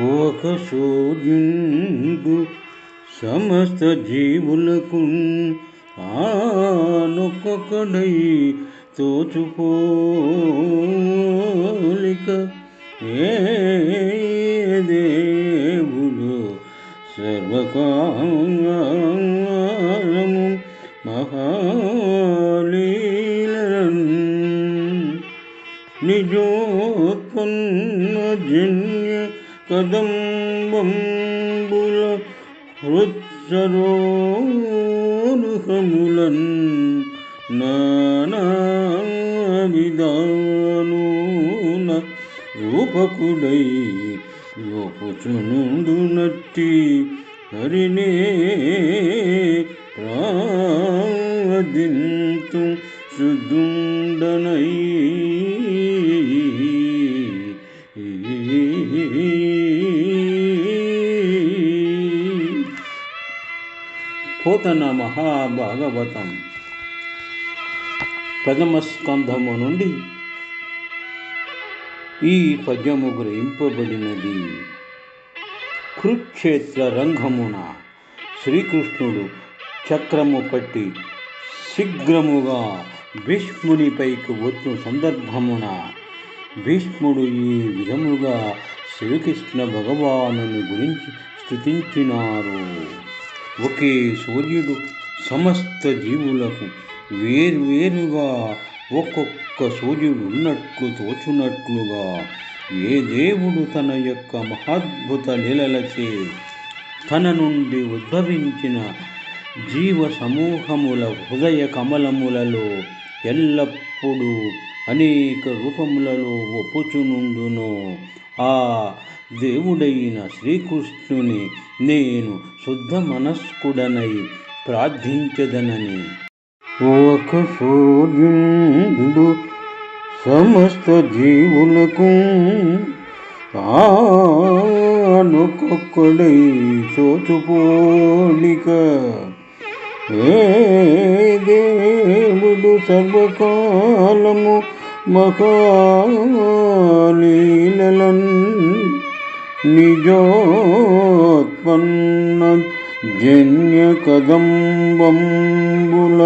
ఒక సూర్యుడు సమస్త జీవులకు ఆనొక్కొక్కడై తోచుపోలిక ఏ దేవుడు సర్వకాలము మహాలీలన్ నిజోత్పన్న జన్య కదంబంబుల హృత్సరోరుహములన్ నానా విధానుల రూపకుడై యోపుచునుండునట్టి హరినే ప్రార్థింతు శుద్ధుండనై పోతన మహాభాగవతం ప్రథమ స్కంధము నుండి ఈ పద్యము గ్రహింపబడినది. కురుక్షేత్ర రంగమున శ్రీకృష్ణుడు చక్రము పట్టి శీఘ్రముగా భీష్మునిపైకి వచ్చు సందర్భమున భీష్ముడు ఈ విధముగా శ్రీకృష్ణ భగవానుని గురించి స్తుతించినారు. ఒకే సూర్యుడు సమస్త జీవులకు వేర్వేరుగా ఒక్కొక్క సూర్యుడు ఉన్నట్లు తోచునట్లుగా ఏ దేవుడు తన యొక్క మహాద్భుత లీలలచే తన నుండి ఉద్భవించిన జీవ సమూహముల హృదయ కమలములలో ఎల్లప్పుడూ అనేక రూపములలో ఒప్పుచునుండునో ఆ దేవుడైన శ్రీకృష్ణుని నేను శుద్ధ మనస్కుడనై ప్రార్థించదనని. ఒక సూర్యుడు సమస్త జీవులకు ఆనొక్కొక్కడై తోచుపోలిక ఏ దేవుడు సర్వకాలము మహాలీలన్ నిజోత్పన్న జన్య కదంబంబుల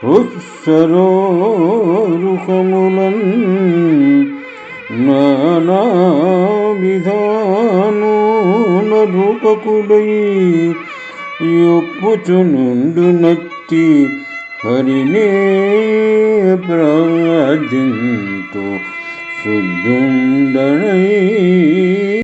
హృత్సరోరుహములన్ నానా విధానుల రూపకుడై యొప్పుచునుండునట్టి హరినే ప్రార్థింతు శుద్ధుండనై.